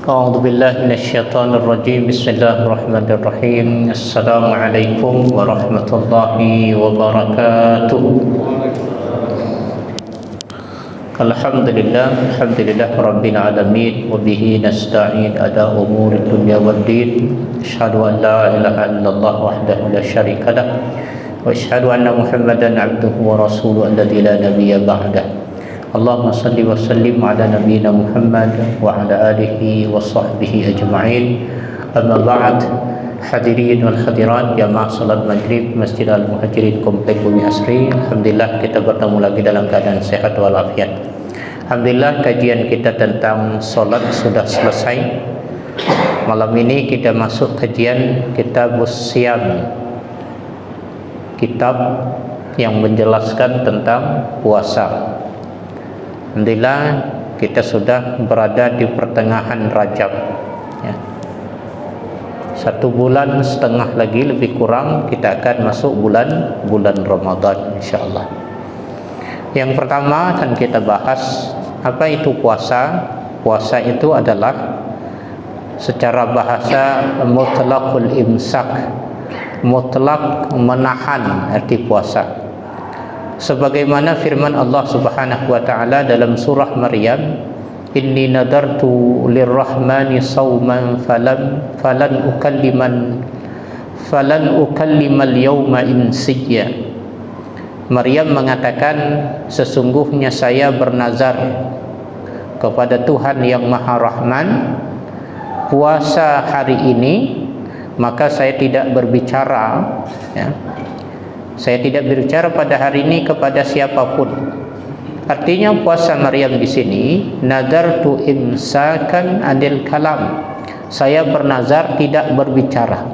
أعوذ بالله من الشيطان الرجيم. بسم الله الرحمن الرحيم. السلام عليكم ورحمة الله وبركاته. الحمد لله رب العالمين، وبه نستعين على أمور الدنيا والدين. أشهد أن لا إله إلا الله وحده لا شريك له، وأشهد أن محمدا عبده ورسوله الذي لا نبي بعده. اللهم صل وسلم على نبينا محمد وعلى آله وصحبه أجمعين. أما بعد، hadirin wal hadirat jamaah salat maghrib Masjid Al-Muhajirin Komplek Bumi Asri. Alhamdulillah kita bertemu lagi dalam keadaan sehat walafiat. Alhamdulillah kajian kita tentang salat sudah selesai. Malam ini kita masuk kajian kitab Siyam, kitab yang menjelaskan tentang puasa. Alhamdulillah kita sudah berada di pertengahan Rajab, ya. 1 bulan setengah lagi lebih kurang kita akan masuk bulan Ramadan insyaallah. Yang pertama akan kita bahas apa itu puasa. Puasa itu adalah secara bahasa mutlaqul imsak, mutlak menahan arti puasa. Sebagaimana firman Allah Subhanahu wa taala dalam surah Maryam, inni nadartu lirrahmani sawman falan ukallimal yawma insiyya. Maryam mengatakan, sesungguhnya saya bernazar kepada Tuhan yang Maha Rahman, puasa hari ini maka saya tidak berbicara, ya. Saya tidak berbicara pada hari ini kepada siapapun. Artinya puasa Maryam di sini nadartu imsakan anil kalam. Saya bernazar tidak berbicara.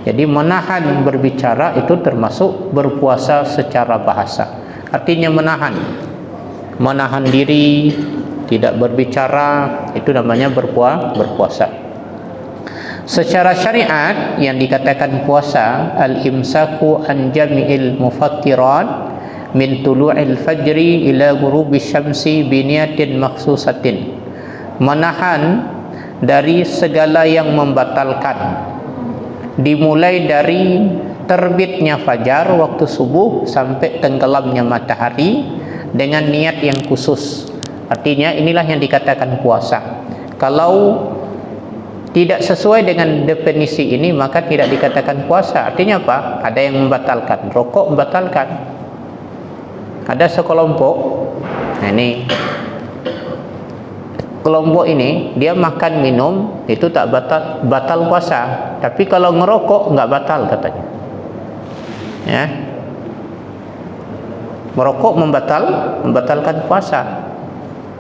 Jadi menahan berbicara itu termasuk berpuasa secara bahasa. Artinya menahan diri, tidak berbicara, itu namanya berpuasa. Secara syariat yang dikatakan puasa al-imsaku an jami'il mufattirat min tulu'il fajri ila ghurubi syamsi biniyatin makhsusatin. Menahan dari segala yang membatalkan, dimulai dari terbitnya fajar waktu subuh sampai tenggelamnya matahari dengan niat yang khusus. Artinya inilah yang dikatakan puasa. Kalau tidak sesuai dengan definisi ini maka tidak dikatakan puasa. Artinya apa? Ada yang membatalkan, rokok membatalkan. Ada sekelompok, nah ini kelompok ini dia makan minum itu tak batal puasa, tapi kalau ngerokok nggak batal katanya, ya. Merokok membatalkan puasa.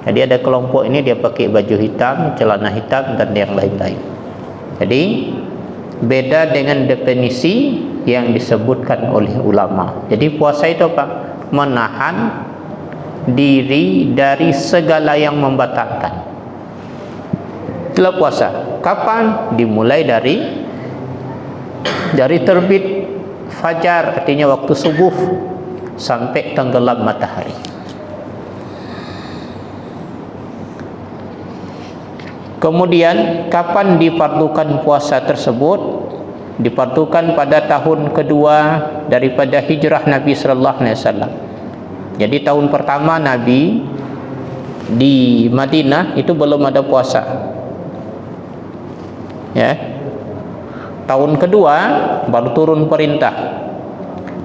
Jadi ada kelompok ini dia pakai baju hitam, celana hitam dan yang lain-lain. Jadi beda dengan definisi yang disebutkan oleh ulama. Jadi puasa itu apa? Menahan diri dari segala yang membatalkan. Itulah puasa. Kapan? Dimulai dari terbit fajar, artinya waktu subuh, sampai tenggelam matahari. Kemudian kapan difardukan puasa tersebut? Difardukan pada tahun kedua daripada hijrah Nabi sallallahu alaihi wasallam. Jadi tahun pertama Nabi di Madinah itu belum ada puasa, ya. Tahun kedua baru turun perintah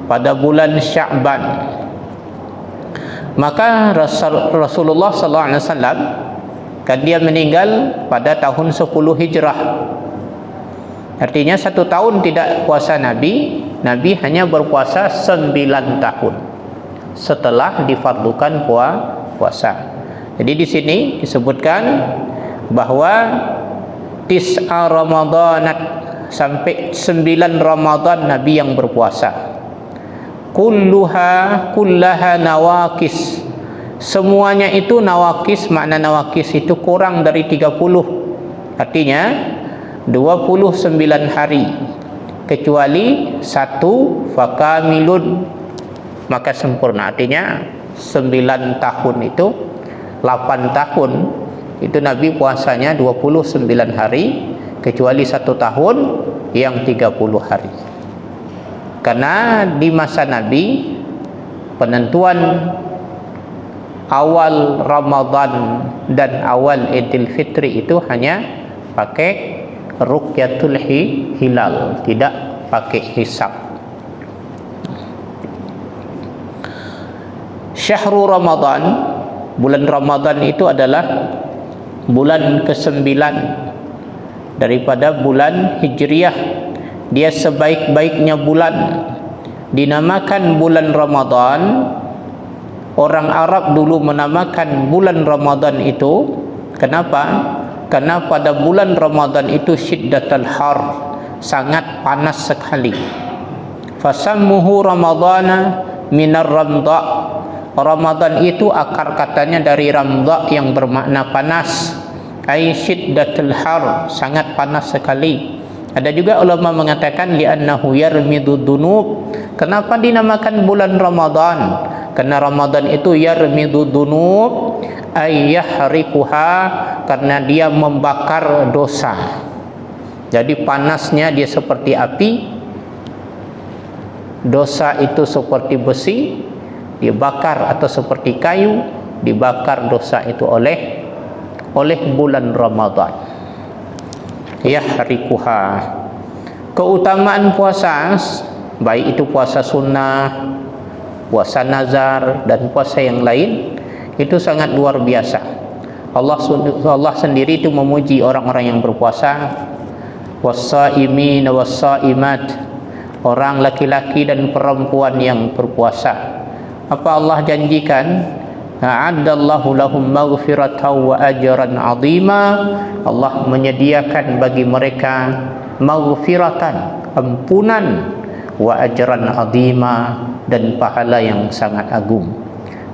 pada bulan Sya'ban. Maka Rasulullah sallallahu alaihi wasallam kan dia meninggal pada tahun 10 Hijrah. Artinya 1 tahun tidak puasa Nabi hanya berpuasa 9 tahun setelah difardukan puasa. Jadi di sini disebutkan bahwa tis'a Ramadanat, sampai 9 Ramadan Nabi yang berpuasa. Kullaha nawakis, semuanya itu nawakis. Makna nawakis itu kurang dari 30, artinya 29 hari, kecuali 1 fakamilun, maka sempurna. Artinya 9 tahun itu 8 tahun Itu Nabi puasanya 29 hari, kecuali 1 tahun yang 30 hari. Karena di masa Nabi, penentuan awal Ramadan dan awal Idul Fitri itu hanya pakai ruqyatul hilal, tidak pakai hisab. Syahrul Ramadan, bulan Ramadan itu adalah bulan ke-9 daripada bulan Hijriah. Dia sebaik-baiknya bulan. Dinamakan bulan Ramadan. Orang Arab dulu menamakan bulan Ramadan itu, kenapa? Karena pada bulan Ramadan itu syiddatul har, sangat panas sekali. Fasammuhu Ramadana minar ramda. Ramadan itu akar katanya dari ramda yang bermakna panas. Ai syiddatul har, sangat panas sekali. Ada juga ulama mengatakan li'annahu yarmidu dunub. Kenapa dinamakan bulan Ramadan? Karena Ramadan itu yarmidu dunub, ay yahrikuha, karena dia membakar dosa. Jadi panasnya dia seperti api, dosa itu seperti besi dibakar, atau seperti kayu dibakar dosa itu oleh bulan Ramadan. Yahrikuha. Keutamaan puasa, baik itu puasa sunnah, puasa nazar, dan puasa yang lain, itu sangat luar biasa. Allah sendiri itu memuji orang-orang yang berpuasa. Was-saimin was-saimat, orang laki-laki dan perempuan yang berpuasa. Apa Allah janjikan? A'addallahu lahum maghfiratan wa ajran 'azima. Allah menyediakan bagi mereka maghfiratan, ampunan, wa ajran 'azima, dan pahala yang sangat agung.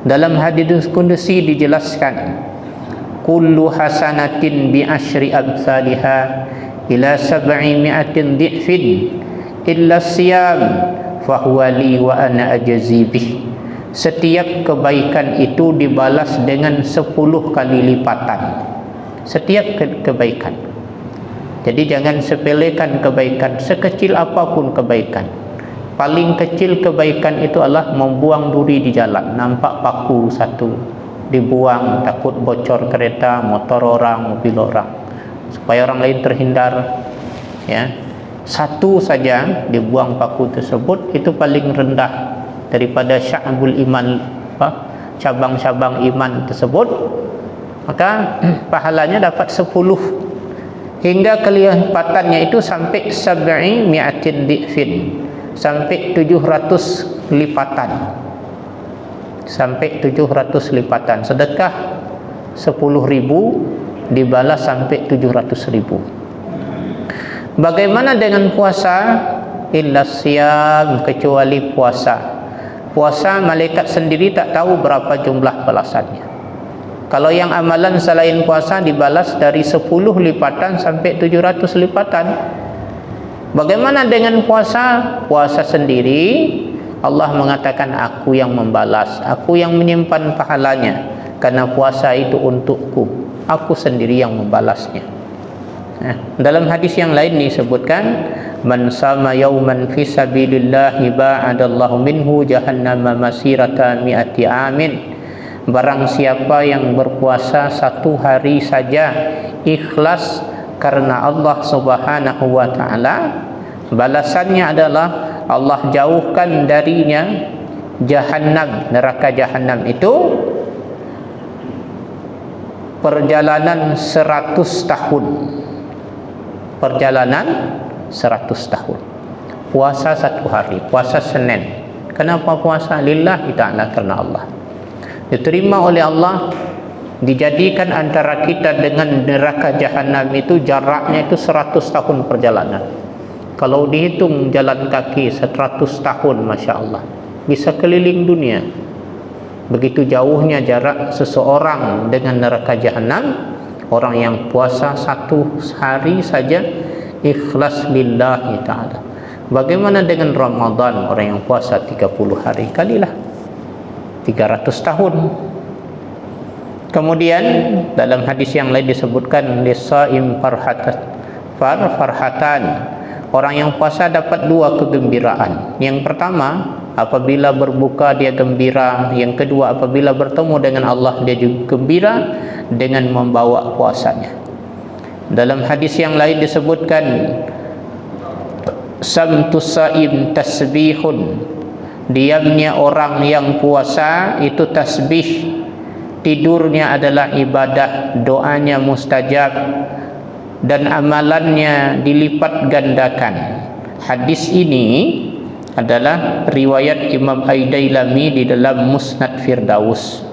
Dalam hadis qudsi dijelaskan, kullu hasanatin bi asyri amsalha ila 700 dhi'fin illa siyam fahuwa li wa ana ajzi bih. Setiap kebaikan itu dibalas dengan 10 kali lipatan. Setiap kebaikan. Jadi jangan sepelekan kebaikan, sekecil apapun kebaikan. Paling kecil kebaikan itu adalah membuang duri di jalan. Nampak paku satu, dibuang, takut bocor kereta, motor orang, mobil orang, supaya orang lain terhindar. Ya, satu saja dibuang paku tersebut, itu paling rendah daripada sya'bul iman, cabang-cabang iman tersebut. Maka pahalanya dapat 10, hingga kelipatannya itu sampai 700 dhi'fin, sampai 700 lipatan. Sampai 700 lipatan. Sedekah 10.000 dibalas sampai 700.000. Bagaimana dengan puasa? Illa siyam, kecuali puasa. Puasa malaikat sendiri tak tahu berapa jumlah balasannya. Kalau yang amalan selain puasa dibalas dari 10 lipatan sampai 700 lipatan. Bagaimana dengan puasa? Puasa sendiri Allah mengatakan, aku yang membalas, aku yang menyimpan pahalanya, karena puasa itu untukku, aku sendiri yang membalasnya. Dalam hadis yang lain disebutkan, man sama yauman fi sabilillah ba'adallahu minhu jahannama masirata mi'ati amin. Barang siapa yang berpuasa 1 hari saja ikhlas karena Allah Subhanahu wa ta'ala, balasannya adalah Allah jauhkan darinya jahannam, neraka jahannam itu perjalanan 100 tahun. Perjalanan 100 tahun. Puasa 1 hari, puasa Senin. Kenapa puasa? Lillahi ta'ala, karena Allah. Diterima oleh Allah, dijadikan antara kita dengan neraka jahanam itu jaraknya itu 100 tahun perjalanan. Kalau dihitung jalan kaki 100 tahun, Masya Allah, bisa keliling dunia. Begitu jauhnya jarak seseorang dengan neraka jahanam. Orang yang puasa 1 hari saja ikhlas lillahi ta'ala. Bagaimana dengan Ramadan? Orang yang puasa 30 hari, kalilah 300 tahun. Kemudian dalam hadis yang lain disebutkan lisaim farhatan. Orang yang puasa dapat dua kegembiraan. Yang pertama, apabila berbuka dia gembira. Yang kedua, apabila bertemu dengan Allah dia juga gembira dengan membawa puasanya. Dalam hadis yang lain disebutkan samtus saim tasbihun. Diamnya orang yang puasa itu tasbih. Tidurnya adalah ibadah, doanya mustajab, dan amalannya dilipat gandakan. Hadis ini adalah riwayat Imam Aidailami di dalam Musnad Firdaus.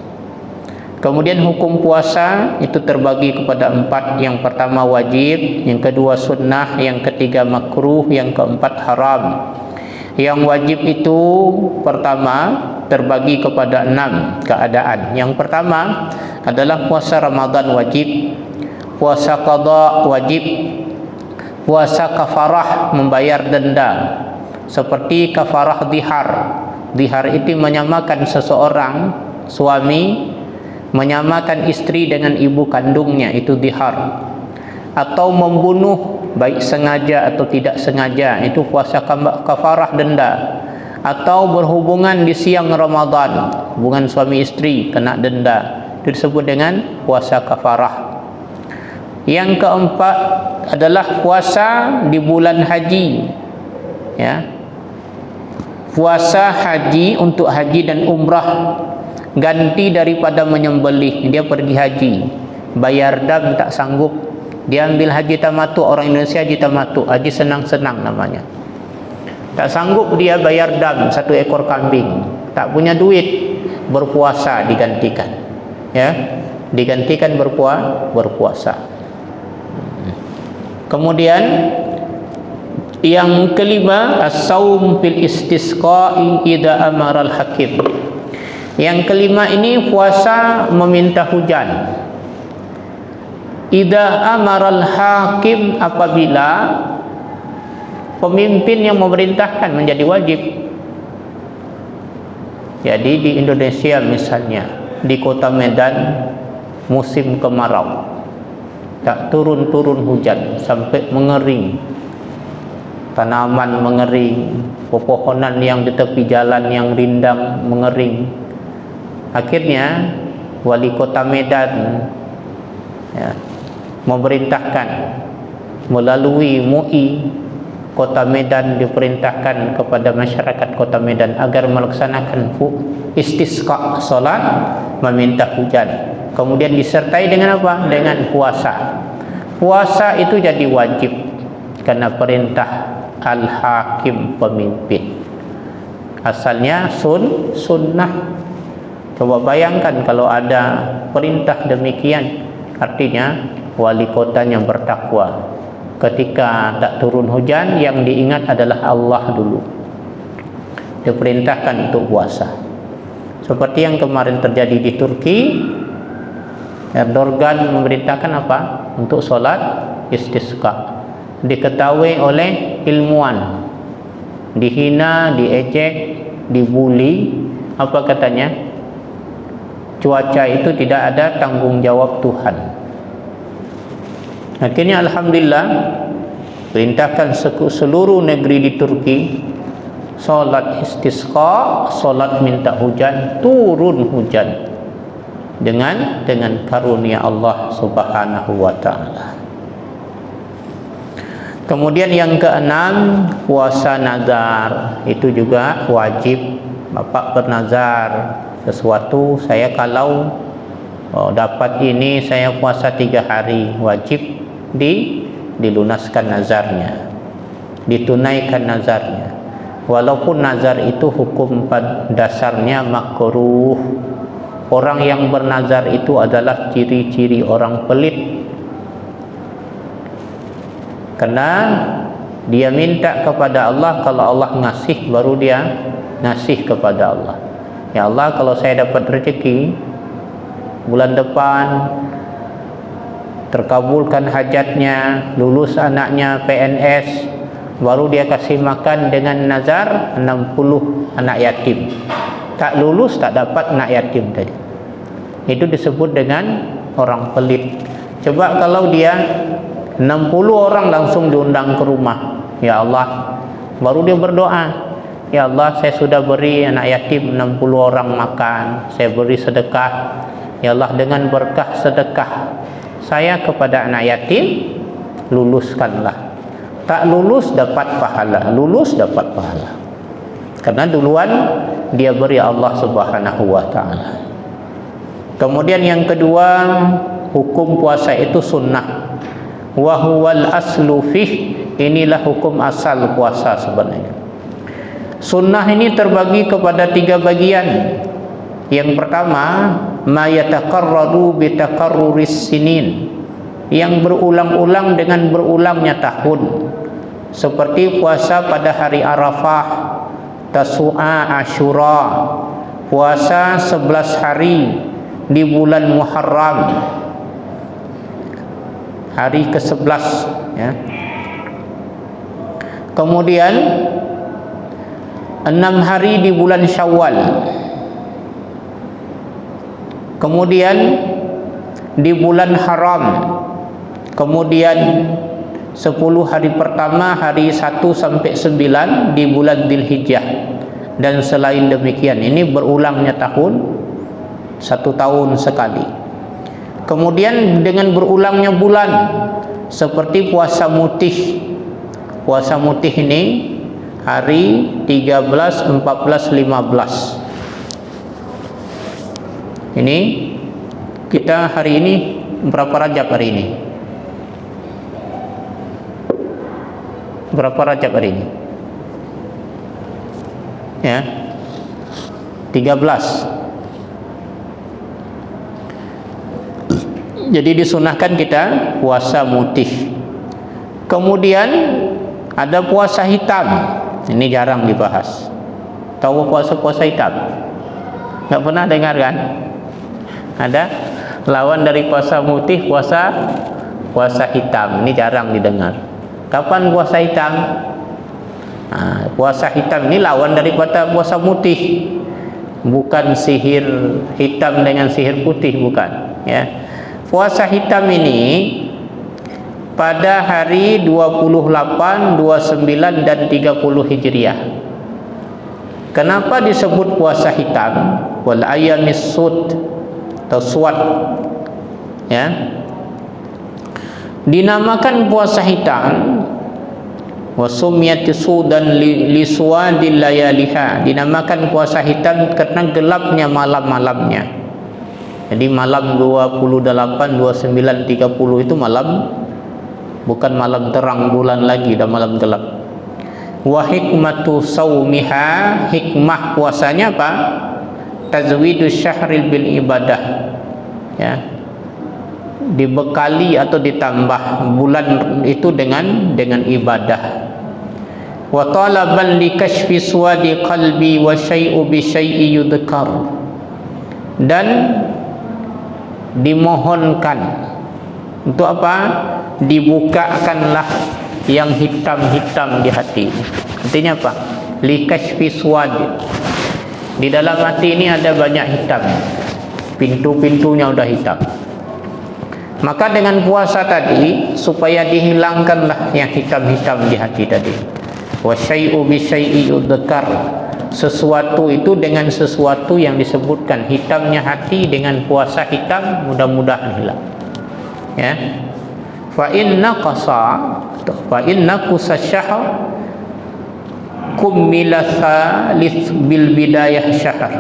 Kemudian hukum puasa itu terbagi kepada 4. Yang pertama wajib, yang kedua sunnah, yang ketiga makruh, yang keempat haram. Yang wajib itu pertama terbagi kepada 6 keadaan. Yang pertama adalah puasa Ramadan wajib, puasa qada wajib, puasa kafarah membayar denda seperti kafarah dihar. Dihar itu menyamakan seseorang suami menyamakan istri dengan ibu kandungnya, itu dihar. Atau membunuh baik sengaja atau tidak sengaja, itu puasa kafarah denda. Atau berhubungan di siang Ramadan, hubungan suami istri kena denda, itu disebut dengan puasa kafarah. Yang keempat adalah puasa di bulan haji, ya, puasa haji untuk haji dan umrah, ganti daripada menyembelih. Dia pergi haji, bayar dam tak sanggup, dia ambil haji tamattu. Orang Indonesia haji tamattu, haji senang-senang namanya. Tak sanggup dia bayar dam 1 ekor kambing, tak punya duit, berpuasa digantikan, ya, digantikan berpuasa. Kemudian yang kelima as-saum fil istisqa'i idza amara al-hakim. Yang kelima ini puasa meminta hujan. Idza amara al-hakim, apabila pemimpin yang memerintahkan menjadi wajib. Jadi di Indonesia misalnya, di kota Medan musim kemarau, tak turun-turun hujan sampai mengering, tanaman mengering, pepohonan yang di tepi jalan yang rindang mengering. Akhirnya wali kota Medan, ya, memerintahkan melalui MUI Kota Medan, diperintahkan kepada masyarakat Kota Medan agar melaksanakan istisqa, salat meminta hujan. Kemudian disertai dengan apa? Dengan puasa. Puasa itu jadi wajib karena perintah al-hakim, pemimpin. Asalnya sunnah. Coba bayangkan kalau ada perintah demikian, artinya wali kotanya bertakwa. Ketika tak turun hujan, yang diingat adalah Allah dulu. Diperintahkan untuk puasa. Seperti yang kemarin terjadi di Turki, Erdogan memerintahkan apa? Untuk solat istisqa. Diketahui oleh ilmuwan, dihina, diejek, dibuli. Apa katanya? Cuaca itu tidak ada tanggung jawab Tuhan. Akhirnya alhamdulillah perintahkan seluruh negeri di Turki solat istisqa, solat minta hujan, turun hujan dengan karunia Allah Subhanahu wa taala. Kemudian yang keenam, puasa nazar, itu juga wajib. Bapak bernazar sesuatu, saya kalau dapat ini saya puasa 3 hari, wajib dilunaskan nazarnya, ditunaikan nazarnya. Walaupun nazar itu hukum dasarnya makruh. Orang yang bernazar itu adalah ciri-ciri orang pelit, karena dia minta kepada Allah, kalau Allah ngasih baru dia ngasih kepada Allah. Ya Allah, kalau saya dapat rezeki bulan depan, terkabulkan hajatnya, lulus anaknya PNS, baru dia kasih makan dengan nazar 60 anak yatim. Tak lulus tak dapat anak yatim tadi. itu disebut dengan orang pelit. Coba kalau dia 60 orang langsung diundang ke rumah, ya Allah, baru dia berdoa, ya Allah, saya sudah beri anak yatim 60 orang makan, saya beri sedekah, ya Allah, dengan berkah sedekah saya kepada anak yatim, luluskanlah. Tak lulus dapat pahala, lulus dapat pahala, karena duluan dia beri Allah Subhanahu wa ta'ala. Kemudian yang kedua, hukum puasa itu sunnah. Wa huwal aslu fih, inilah hukum asal puasa sebenarnya. Sunnah ini terbagi kepada 3 bagian. Yang pertama, ma yataqarradu bi taqarruris sinin, yang berulang-ulang dengan berulangnya tahun, seperti puasa pada hari Arafah, Tasu'a, Asyura, puasa 11 hari di bulan Muharram, hari ke-11, ya. Kemudian 6 hari di bulan Syawal. Kemudian di bulan Haram. Kemudian 10 hari pertama, hari 1 sampai 9 di bulan Dzulhijjah. Dan selain demikian, ini berulangnya tahun, 1 tahun sekali. Kemudian dengan berulangnya bulan, seperti puasa mutih. Puasa mutih ini hari 13, 14, 15. Ini kita hari ini berapa Rajab hari ini? Berapa Rajab hari ini? Ya, 13. Jadi disunahkan kita puasa mutih. Kemudian ada puasa hitam. Ini jarang dibahas. Tahu puasa hitam? Nggak pernah dengar kan? Ada lawan dari puasa mutih, puasa hitam. Ini jarang didengar. Kapan puasa hitam? Nah, puasa hitam ini lawan daripada puasa mutih. Bukan sihir hitam dengan sihir putih, bukan, ya. Puasa hitam ini pada hari 28, 29 dan 30 Hijriah. Kenapa disebut puasa hitam? Wal ayamis sud atau suad, ya. Dinamakan puasa hitam wasumiyati sudan li suwadil layaliha. Dinamakan puasa hitam karena gelapnya malam-malamnya. Jadi malam 28, 29, 30 itu malam, bukan malam terang bulan lagi, dan malam gelap. Wa hikmatu saumiha, hikmah puasanya apa? Tazwidus syahril bil ibadah, ya. Dibekali atau ditambah bulan itu dengan ibadah. Wa talaban li kashfi suwadi qalbi wa syai'u bi syai'i yudhkar, dan dimohonkan untuk apa? Dibukakanlah yang hitam-hitam di hati. Artinya apa? Li kashfi suwadi, di dalam hati ini ada banyak hitam, pintu-pintunya udah hitam. Maka dengan puasa tadi supaya dihilangkanlah yang hitam-hitam di hati tadi. Wa syai'u bi syai'i yudhkar, sesuatu itu dengan sesuatu yang disebutkan. Hitamnya hati dengan puasa hitam mudah-mudahan hilang, ya. Fa inna qusa syahr kumila thalith bil bidayah syahr,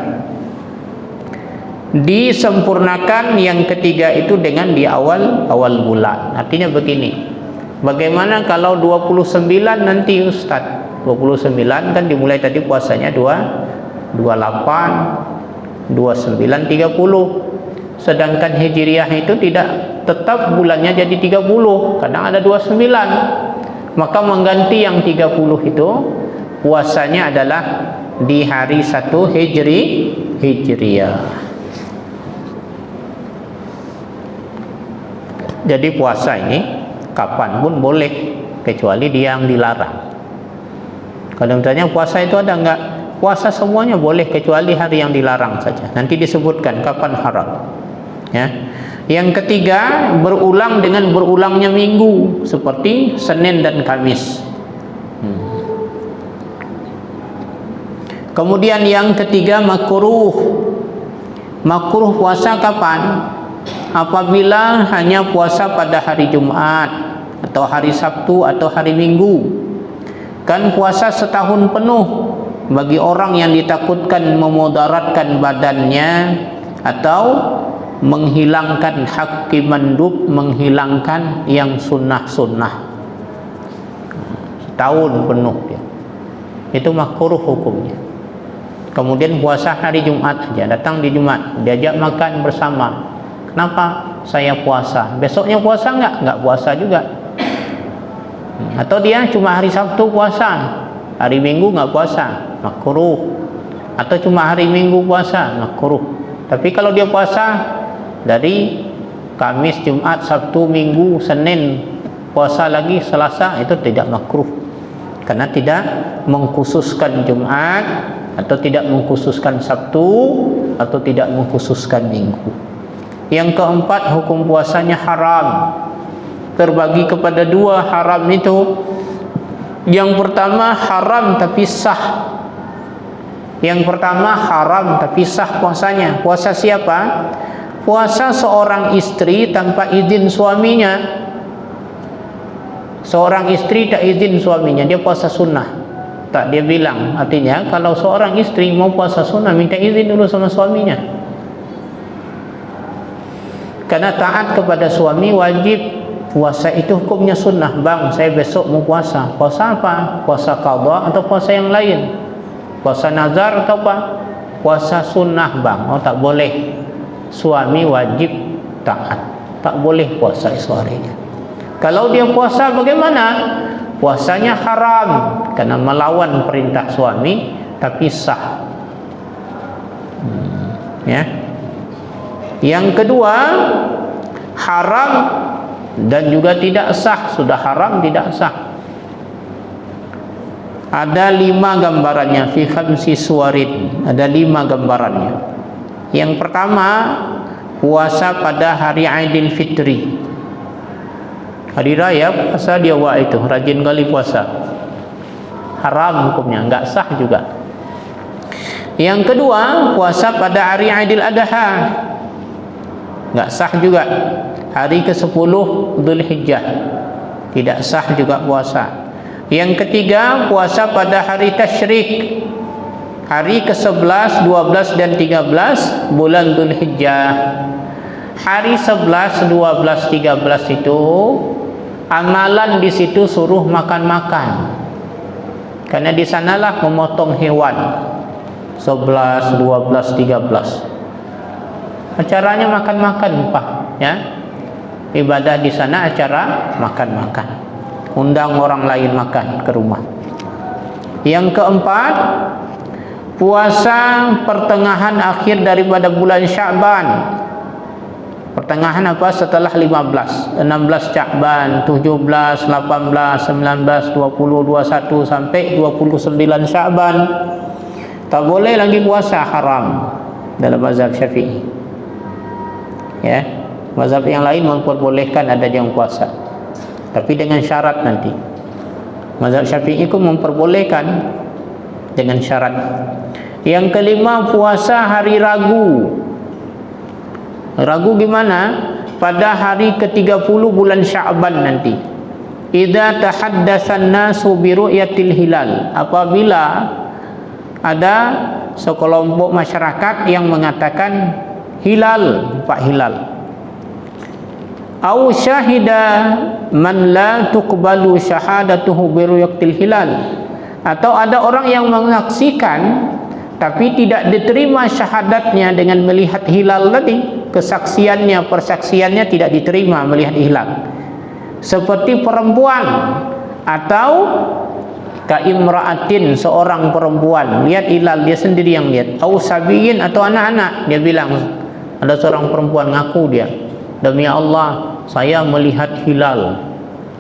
disempurnakan yang ketiga itu dengan di awal bulan. Artinya begini, bagaimana kalau 29 nanti Ustaz? 29 kan dimulai tadi puasanya 28, 29, 30. Sedangkan Hijriah itu tidak tetap bulannya jadi 30, kadang ada 29. Maka mengganti yang 30 itu puasanya adalah di hari 1 Hijriah. Jadi puasa ini kapan pun boleh, kecuali dia yang dilarang. Kalau misalnya puasa itu ada enggak? Puasa semuanya boleh kecuali hari yang dilarang saja. Nanti disebutkan kapan haram. Ya. Yang ketiga, berulang dengan berulangnya minggu seperti Senin dan Kamis. Kemudian yang ketiga, makruh. Makruh puasa kapan? Apabila hanya puasa pada hari Jumat atau hari Sabtu atau hari Minggu. Kan puasa setahun penuh bagi orang yang ditakutkan memudaratkan badannya atau menghilangkan hakki mandub, menghilangkan yang sunnah-sunnah. Setahun penuh dia. Itu makruh hukumnya. Kemudian puasa hari Jumat saja, datang di Jumat, diajak makan bersama. Kenapa? Saya puasa. Besoknya puasa enggak? Enggak puasa juga. Atau dia cuma hari Sabtu puasa, hari Minggu enggak puasa, makruh. Atau cuma hari Minggu puasa, makruh. Tapi kalau dia puasa dari Kamis, Jumat, Sabtu, Minggu, Senin, puasa lagi Selasa, itu tidak makruh. Karena tidak mengkhususkan Jumat, atau tidak mengkhususkan Sabtu, atau tidak mengkhususkan Minggu. Yang keempat, hukum puasanya haram. Terbagi kepada dua haram itu. Yang pertama haram tapi sah. Yang pertama haram tapi sah puasanya. Puasa siapa? Puasa seorang istri tanpa izin suaminya. Seorang istri tak izin suaminya, dia puasa sunnah. Tak, dia bilang, artinya kalau seorang istri mau puasa sunnah, minta izin dulu sama suaminya. Karena taat kepada suami wajib. Puasa itu hukumnya sunnah. Bang, saya besok mau puasa. Puasa apa? Puasa qadha atau puasa yang lain? Puasa nazar atau apa? Puasa sunnah, bang. Oh, tak boleh. Suami wajib taat. Tak boleh puasa esok-harinya. Kalau dia puasa bagaimana? Puasanya haram karena melawan perintah suami, tapi sah. Ya. Yang kedua, haram dan juga tidak sah. Sudah haram, tidak sah. Ada 5 gambarannya, fi khamsi suwarin. Ada 5 gambarannya. Yang pertama, puasa pada hari Aidil Fitri. Hari raya puasa dia itu, rajin kali puasa. Haram hukumnya, enggak sah juga. Yang kedua, puasa pada hari Aidil Adha. Enggak sah juga. Hari ke-10 Dzulhijjah. Tidak sah juga puasa. Yang ketiga, puasa pada hari Tasyrik. Hari ke-11, 12 dan 13 bulan Dzulhijjah. Hari 11, 12, 13 itu amalan di situ suruh makan-makan. Karena di sanalah memotong hewan. 11, 12, 13. Acaranya makan-makan, Pak, ya. Ibadah di sana acara makan-makan. Undang orang lain makan ke rumah. Yang keempat, puasa pertengahan akhir daripada bulan Sya'ban. Pertengahan apa? Setelah 15, 16 Sya'ban, 17, 18, 19, 20, 21 sampai 29 Sya'ban. Tak boleh lagi puasa, haram dalam mazhab Syafi'i. Ya, mazhab yang lain memperbolehkan ada yang puasa, tapi dengan syarat nanti. Mazhab Syafi'i itu memperbolehkan dengan syarat. Yang kelima, puasa hari Ragu. Ragu gimana? Pada hari ke-30 bulan Sya'ban nanti. Idza tahaddatsan nasu bi ru'yatil hilal. Apabila ada sekelompok masyarakat yang mengatakan hilal, Pak Hilal. Au syahida man la tuqbalu syahadatuhu bi ru'yatil hilal. Atau ada orang yang menyaksikan tapi tidak diterima syahadatnya dengan melihat hilal tadi, kesaksiannya, persaksiannya tidak diterima melihat hilal. Seperti perempuan atau kaimra'atin, seorang perempuan lihat hilal, dia sendiri yang lihat. Au sabiyin, atau anak-anak, dia bilang, ada seorang perempuan ngaku dia, demi Allah saya melihat hilal.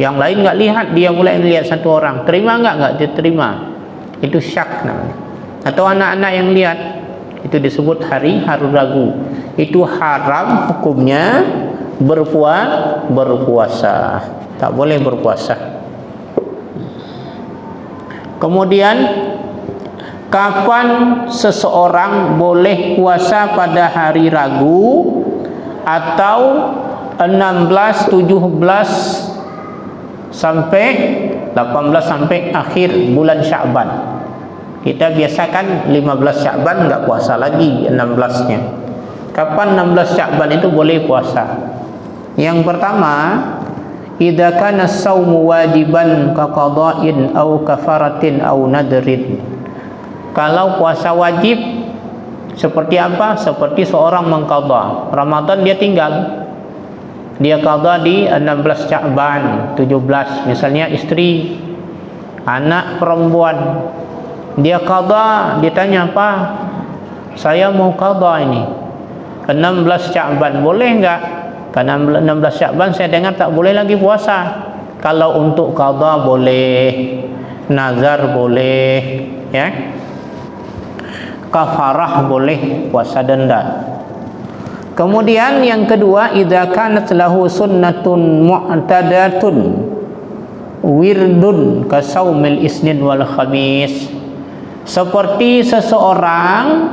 Yang lain enggak lihat, dia mulai lihat satu orang. Terima enggak? Enggak diterima. Itu syak namanya. Atau anak-anak yang lihat, Itu disebut hari ragu. Itu haram hukumnya berpuasa. Tak boleh berpuasa. Kemudian kapan seseorang boleh puasa pada hari ragu atau 16, 17 sampai 18 sampai akhir bulan Sya'ban. Kita biasakan 15 Sya'ban enggak puasa lagi, 16-nya. Kapan 16 Sya'ban itu boleh puasa? Yang pertama, idza kana as-saumu wajiban ka qada'in aw kafaratin aw nadrin. Kalau puasa wajib seperti apa? Seperti seorang mengqadha. Ramadan dia tinggal. Dia qadha di 16 Sya'ban, 17, misalnya istri, anak perempuan. Dia qadha, dia tanya apa? Saya mau qadha ini 16 Sya'ban, boleh enggak? Karena 16 Sya'ban saya dengar tak boleh lagi puasa. Kalau untuk qadha boleh, nazar boleh, ya. Kafarah boleh, puasa denda. Kemudian yang kedua, idza kanat lahu sunnatun mu'tadatun wirdun ka saumil isnin wal khamis. Seperti seseorang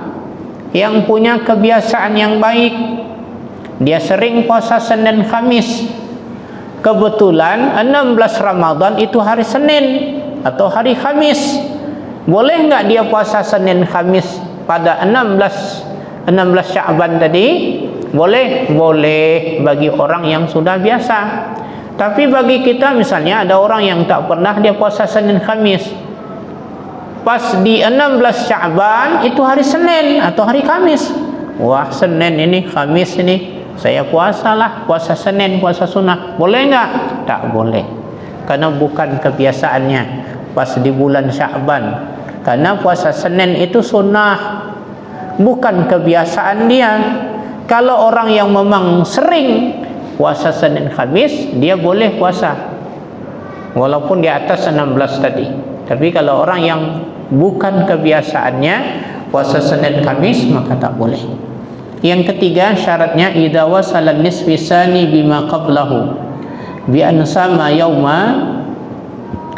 yang punya kebiasaan yang baik, dia sering puasa Senin Khamis. Kebetulan 16 Ramadan itu hari Senin atau hari Khamis. Boleh enggak dia puasa Senin Khamis pada 16 Sya'ban tadi? Boleh bagi orang yang sudah biasa. Tapi bagi kita misalnya ada orang yang tak pernah dia puasa Senin Khamis. Pas di 16 Sya'ban itu hari Senin atau hari Kamis. Wah, Senin ini, Kamis ini saya puasalah, puasa Senin, puasa sunnah. Boleh enggak? Tak boleh. Karena bukan kebiasaannya pas di bulan Sya'ban. Karena puasa Senin itu sunnah, bukan kebiasaan dia. Kalau orang yang memang sering puasa Senin Khamis, dia boleh puasa walaupun di atas 16 tadi. Tapi kalau orang yang bukan kebiasaannya puasa Senin Khamis, maka tak boleh. Yang ketiga syaratnya, idza wasala nisfi sani bima qablahu bi an sama yauma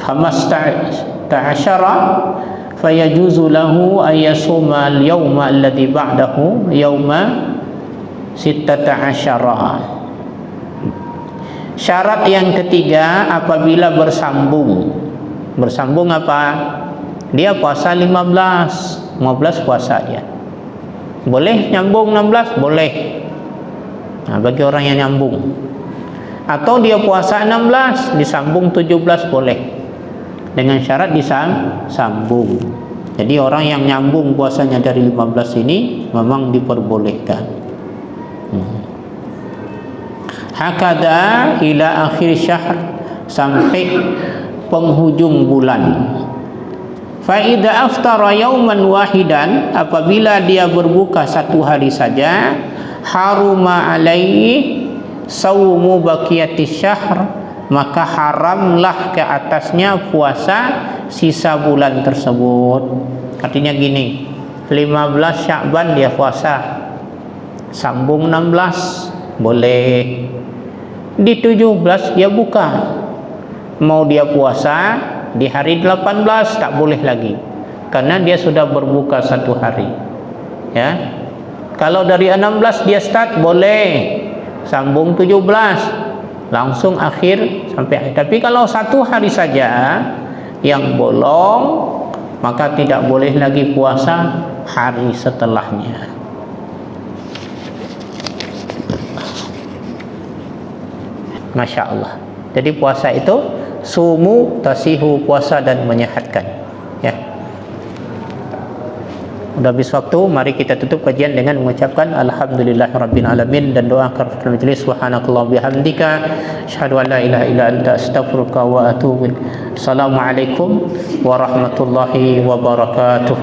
15 fayajuzu lahu ayyasuma al-yawma alladhi ba'dahu yawma 16. Syarat yang ketiga, apabila bersambung apa? Dia puasa 15 puasa dia. Boleh nyambung 16? Boleh. Nah, bagi orang yang nyambung. Atau dia puasa 16 disambung 17 boleh. Dengan syarat disambung. Jadi orang yang nyambung puasanya dari 15 ini memang diperbolehkan. Hakada ila akhir syahr, sampai penghujung bulan. Fa idza aftara yauman wahidan, apabila dia berbuka satu hari saja, haruma alaihi saumu baqiyatis syahr, maka haramlah ke atasnya puasa sisa bulan tersebut. Artinya gini, 15 Sya'ban dia puasa, sambung 16 boleh. Di 17 dia buka, mau dia puasa di hari 18 tak boleh lagi, karena dia sudah berbuka satu hari, ya. Kalau dari 16 dia start boleh, sambung 17 langsung akhir sampai akhir. Tapi kalau satu hari saja yang bolong, maka tidak boleh lagi puasa hari setelahnya. Masya Allah. Jadi puasa itu sumu tasihu, puasa dan menyehatkan, ya. Sudah habis waktu, mari kita tutup kajian dengan mengucapkan alhamdulillahirabbil alamin dan doa kafaratul majlis. Subhanakallah bihamdika asyhadu an la ilaha illa anta astaghfiruka wa atubu ilaik. Assalamualaikum warahmatullahi wabarakatuh.